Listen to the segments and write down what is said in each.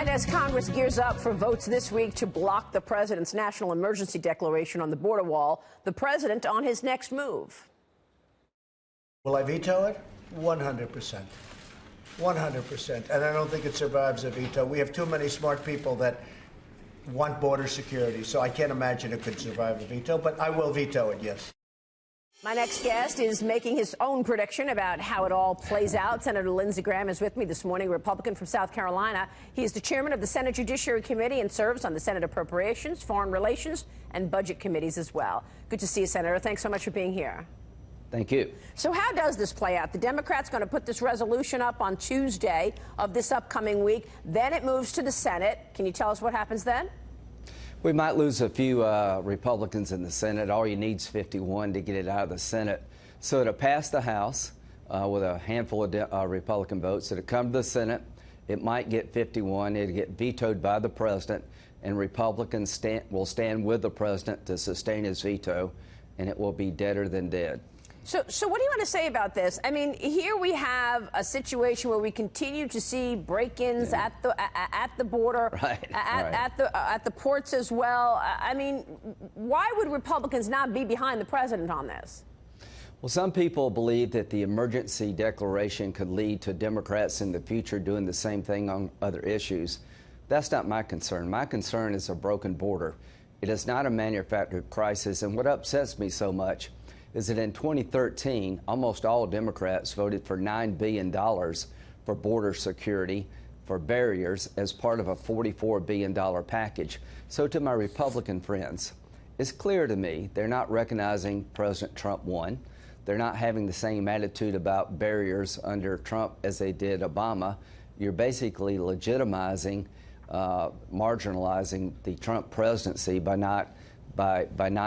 And as Congress gears up for votes this week to block the president's national emergency declaration on the border wall, the president on his next move. Will I veto it? 100%. 100%. And I don't think it survives a veto. We have too many smart people that want border security, so I can't imagine it could survive a veto, but I will veto it, yes. My next guest is making his own prediction about how it all plays out. Senator Sen Graham is with me this morning, a Republican from South Carolina. He is the chairman of the Senate Judiciary Committee and serves on the Senate Appropriations, Foreign Relations, and Budget Committees as well. Good to see you, Senator. Thanks so much for being here. Thank you. So how does this play out? The Democrats going to put this resolution up on Tuesday of this upcoming week. Then it moves to the Senate. Can you tell us what happens then? We might lose a few Republicans in the Senate. All you need is 51 to get it out of the Senate. So to pass the House with a handful of Republican votes, it'll come to the Senate. It might get 51. It'll get vetoed by the president, and Republicans will stand with the president to sustain his veto, and it will be deader than dead. So what do you want to say about this? I mean, here we have a situation where we continue to see break-ins at the border, at the ports as well. I mean, why would Republicans not be behind the president on this? Well, some people believe that the emergency declaration could lead to Democrats in the future doing the same thing on other issues. That's not my concern. My concern is a broken border. It is not a manufactured crisis, and what upsets me so much is that in 2013, almost all Democrats voted for $9 billion for border security, for barriers, as part of a $44 billion package. So to my Republican friends, it's clear to me they're not recognizing President Trump won. They're not having the same attitude about barriers under Trump as they did Obama. You're basically legitimizing, marginalizing the Trump presidency by not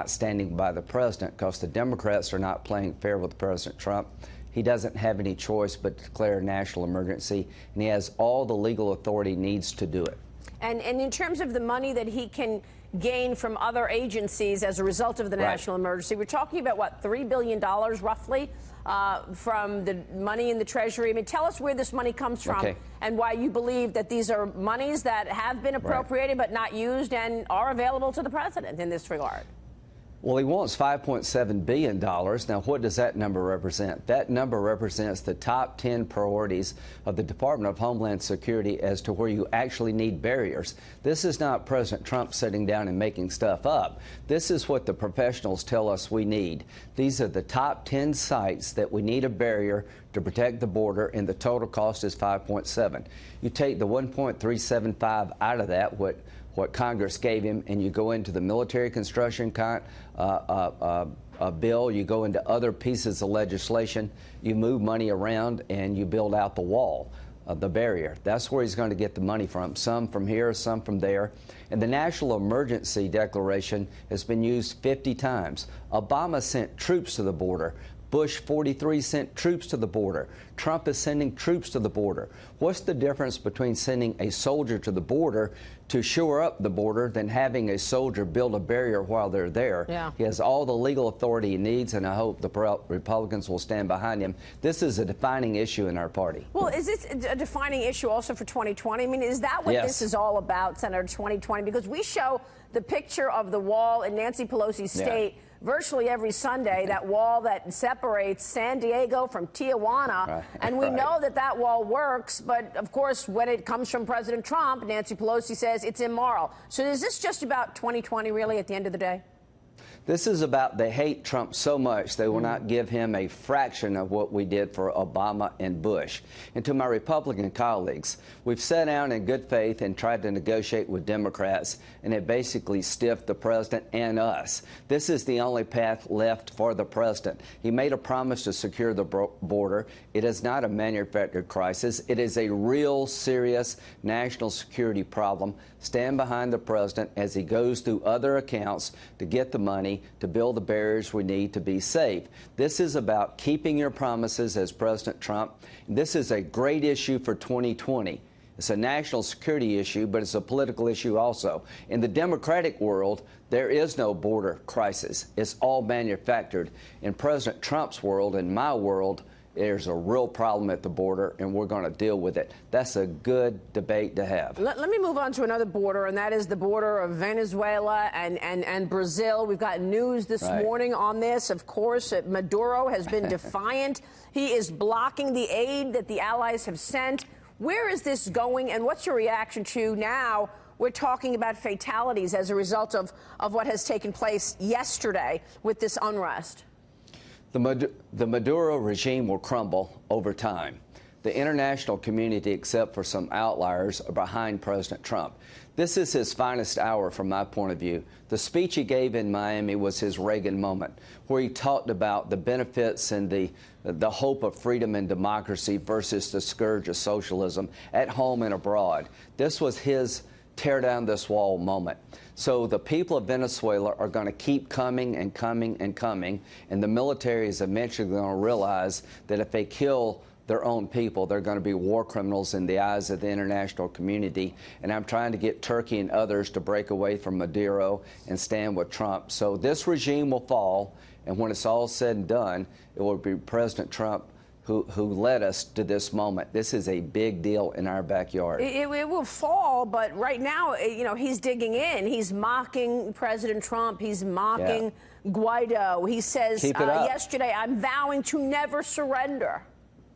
standing by the president, because the Democrats are not playing fair with President Trump. He doesn't have any choice but to declare a national emergency, and he has all the legal authority he needs to do it. And in terms of the money that he can gain from other agencies as a result of the national emergency, we're talking about, what, $3 billion roughly from the money in the Treasury. I mean, tell us where this money comes from and why you believe that these are monies that have been appropriated but not used and are available to the president in this regard. Well, he wants $5.7 billion. Now, what does that number represent? That number represents the top 10 priorities of the Department of Homeland Security as to where you actually need barriers. This is not President Trump sitting down and making stuff up. This is what the professionals tell us we need. These are the top 10 sites that we need a barrier to protect the border, and the total cost is $5.7. You take the $1.375 out of that, what Congress gave him, and you go into the military construction bill, you go into other pieces of legislation, you move money around, and you build out the wall, the barrier. That's where he's going to get the money from, some from here, some from there. And the National Emergency Declaration has been used 50 times. Obama sent troops to the border. Bush 43 sent troops to the border. Trump is sending troops to the border. What's the difference between sending a soldier to the border to shore up the border than having a soldier build a barrier while they're there? Yeah. He has all the legal authority he needs, and I hope the Republicans will stand behind him. This is a defining issue in our party. Well, is this a defining issue also for 2020? I mean, is that what this is all about, Senator, 2020? Because we show the picture of the wall in Nancy Pelosi's state virtually every Sunday, that wall that separates San Diego from Tijuana. And we know that that wall works, but of course, when it comes from President Trump, Nancy Pelosi says it's immoral. So is this just about 2020, really, at the end of the day? This is about they hate Trump so much they will not give him a fraction of what we did for Obama and Bush. And to my Republican colleagues, we've sat down in good faith and tried to negotiate with Democrats, and it basically stiffed the president and us. This is the only path left for the president. He made a promise to secure the border. It is not a manufactured crisis. It is a real, serious national security problem. Stand behind the president as he goes through other accounts to get the money to build the barriers we need to be safe. This is about keeping your promises as President Trump. This is a great issue for 2020. It's a national security issue, but it's a political issue also. In the Democratic world, there is no border crisis. It's all manufactured. In President Trump's world, in my world, There's a real problem at the border, and we're going to deal with it. That's a good debate to have. Let me move on to another border, and that is the border of Venezuela and Brazil. We've got news this morning on this. Of course, Maduro has been defiant. He is blocking the aid that the allies have sent. Where is this going, and what's your reaction to now? We're talking about fatalities as a result of what has taken place yesterday with this unrest. The Maduro regime will crumble over time. The international community, except for some outliers, are behind President Trump. This is his finest hour from my point of view. The speech he gave in Miami was his Reagan moment, where he talked about the benefits and the hope of freedom and democracy versus the scourge of socialism at home and abroad. This was his tear down this wall moment. So the people of Venezuela are going to keep coming and coming and coming, and the military is eventually going to realize that if they kill their own people, they're going to be war criminals in the eyes of the international community. And I'm trying to get Turkey and others to break away from Maduro and stand with Trump. So this regime will fall, and when it's all said and done, it will be President Trump who led us to this moment. This is a big deal in our backyard. It will fall, but right now, you know, he's digging in. He's mocking President Trump. He's mocking Guaido. He says yesterday, I'm vowing to never surrender.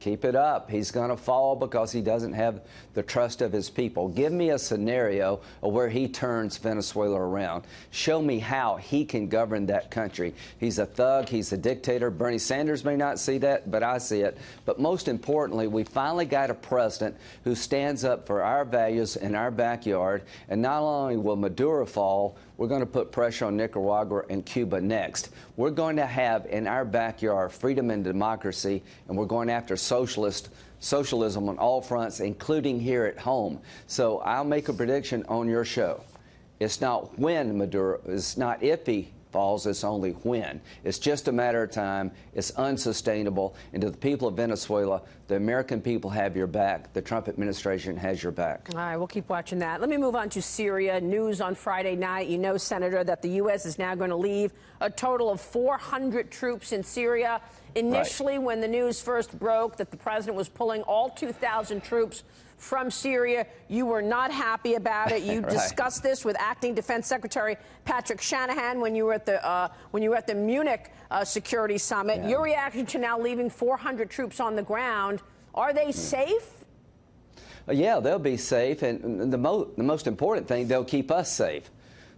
Keep it up. He's going to fall because he doesn't have the trust of his people. Give me a scenario of where he turns Venezuela around. Show me how he can govern that country. He's a thug. He's a dictator. Bernie Sanders may not see that, but I see it. But most importantly, we finally got a president who stands up for our values in our backyard. And not only will Maduro fall, we're going to put pressure on Nicaragua and Cuba next. We're going to have in our backyard freedom and democracy, and we're going after socialism on all fronts, including here at home. So I'll make a prediction on your show. It's not when Maduro, it's not if he falls, it's only when. It's just a matter of time. It's unsustainable. And to the people of Venezuela, the American people have your back. The Trump administration has your back. All right, we'll keep watching that. Let me move on to Syria. News on Friday night. You know, Senator, that the U.S. is now going to leave a total of 400 troops in Syria. Initially, when the news first broke that the president was pulling all 2,000 troops from Syria, you were not happy about it. You discussed this with Acting Defense Secretary Patrick Shanahan when you were at the Munich Security Summit. Your reaction to now leaving 400 troops on the ground, are they safe? Yeah, they'll be safe, and the most important thing, they'll keep us safe.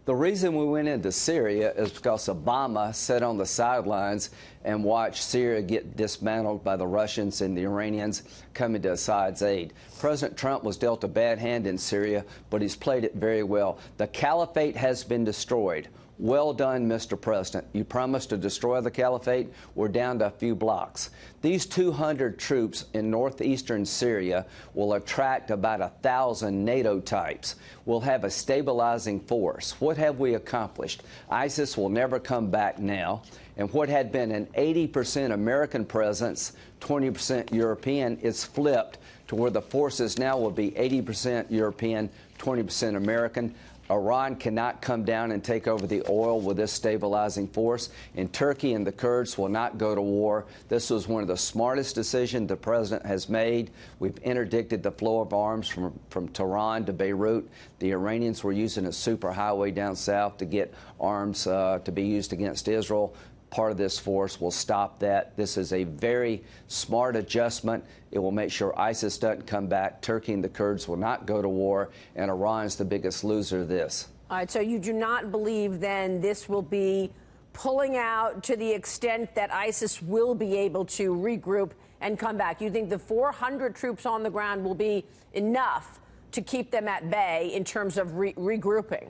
The reason we went into Syria is because Obama sat on the sidelines and watched Syria get dismantled by the Russians and the Iranians coming to Assad's aid. President Trump was dealt a bad hand in Syria, but he's played it very well. The caliphate has been destroyed. Well done, Mr. President. You promised to destroy the caliphate. We're down to a few blocks. These 200 troops in northeastern Syria will attract about 1,000 NATO types. We'll have a stabilizing force. What have we accomplished? ISIS will never come back now. And what had been an 80% American presence, 20% European, is flipped to where the forces now will be 80% European, 20% American. Iran cannot come down and take over the oil with this stabilizing force, and Turkey and the Kurds will not go to war. This was one of the smartest decisions the president has made. We've interdicted the flow of arms from Tehran to Beirut. The Iranians were using a superhighway down south to get arms to be used against Israel. Part of this force will stop that. This is a very smart adjustment. It will make sure ISIS doesn't come back. Turkey and the Kurds will not go to war, and Iran's the biggest loser of this. All right, so you do not believe then this will be pulling out to the extent that ISIS will be able to regroup and come back? You think the 400 troops on the ground will be enough to keep them at bay in terms of regrouping?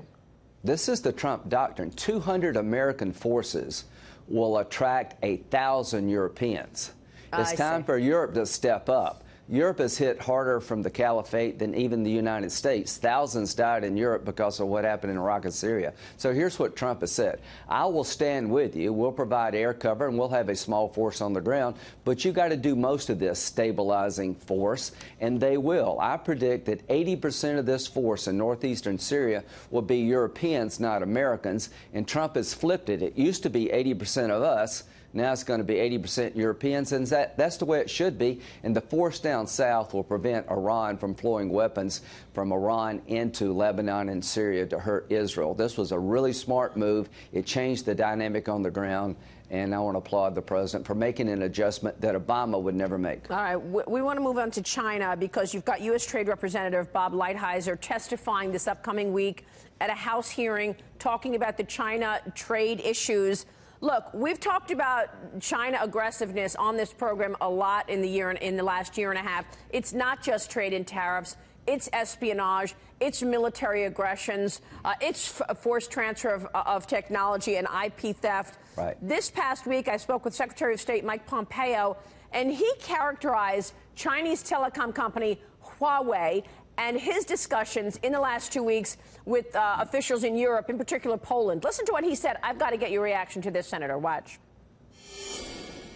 This is the Trump doctrine. 200 American forces will attract 1,000 Europeans. It's time for Europe to step up. Europe is hit harder from the caliphate than even the United States. Thousands died in Europe because of what happened in Iraq and Syria. So here's what Trump has said. I will stand with you. We'll provide air cover, and we'll have a small force on the ground. But you got to do most of this stabilizing force, and they will. I predict that 80% of this force in northeastern Syria will be Europeans, not Americans. And Trump has flipped it. It used to be 80% of us. Now it's going to be 80% Europeans, and that's the way it should be. And the force down south will prevent Iran from flowing weapons from Iran into Lebanon and Syria to hurt Israel. This was a really smart move. It changed the dynamic on the ground. And I want to applaud the president for making an adjustment that Obama would never make. All right. We want to move on to China because you've got U.S. Trade Representative Bob Lighthizer testifying this upcoming week at a House hearing talking about the China trade issues. Look, we've talked about China aggressiveness on this program a lot in the last year and a half. It's not just trade and tariffs. It's espionage, it's military aggressions, it's forced transfer of technology and IP theft. Right. This past week, I spoke with Secretary of State Mike Pompeo, and he characterized Chinese telecom company Huawei and his discussions in the last 2 weeks with officials in Europe, in particular Poland. Listen to what he said. I've got to get your reaction to this, Senator. Watch.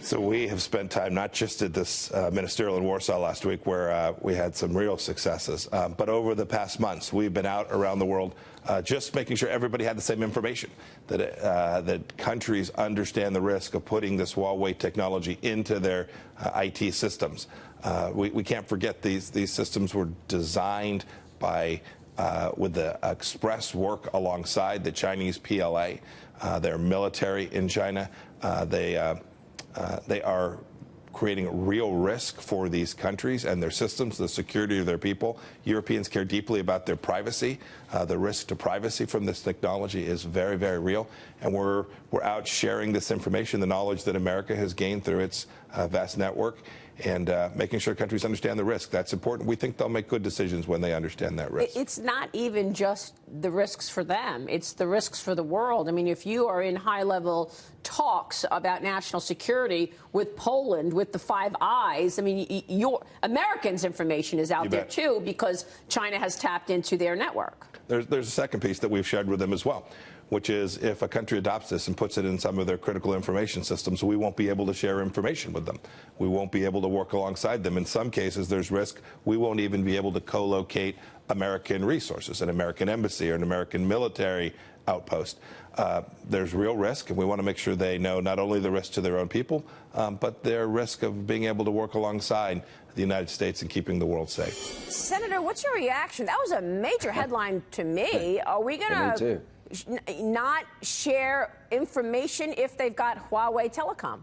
So we have spent time not just at this ministerial in Warsaw last week where we had some real successes, but over the past months we've been out around the world just making sure everybody had the same information, that countries understand the risk of putting this Huawei technology into their IT systems. We can't forget these systems were designed by with the express work alongside the Chinese PLA, their military in China. They are creating a real risk for these countries and their systems, the security of their people. Europeans care deeply about their privacy. The risk to privacy from this technology is very, very real. And we're out sharing this information, the knowledge that America has gained through its vast network, and making sure countries understand the risk. That's important. We think they'll make good decisions when they understand that risk. It's not even just the risks for them. It's the risks for the world. I mean, if you are in high-level talks about national security with Poland, with the Five Eyes, I mean, your Americans' information is out there, too, because China has tapped into their network. There's a second piece that we've shared with them as well, which is if a country adopts this and puts it in some of their critical information systems, we won't be able to share information with them. We won't be able to work alongside them. In some cases, there's risk we won't even be able to co-locate American resources, an American embassy or an American military outpost. There's real risk, and we want to make sure they know not only the risk to their own people, but their risk of being able to work alongside the United States and keeping the world safe. Senator, what's your reaction? That was a major headline to me. Are we going to not share information if they've got Huawei Telecom?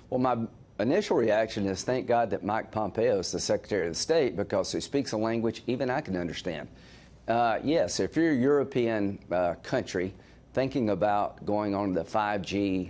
Well, my initial reaction is thank God that Mike Pompeo is the Secretary of State, because he speaks a language even I can understand. Yes, if you're a European country thinking about going on the 5G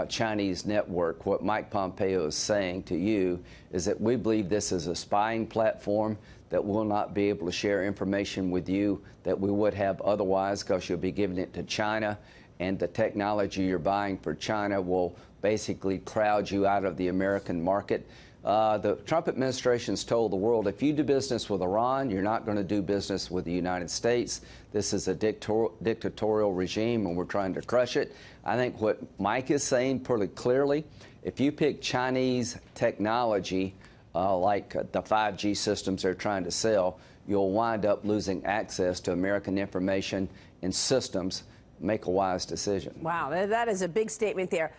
Chinese network, what Mike Pompeo is saying to you is that we believe this is a spying platform that will not be able to share information with you that we would have otherwise, because you'll be giving it to China, and the technology you're buying for China will basically crowd you out of the American market. The Trump administration's told the world, if you do business with Iran, you're not going to do business with the United States. This is a dictatorial regime, and we're trying to crush it. I think what Mike is saying pretty clearly, if you pick Chinese technology, like the 5G systems they're trying to sell, you'll wind up losing access to American information and systems. Make a wise decision. Wow, that is a big statement there.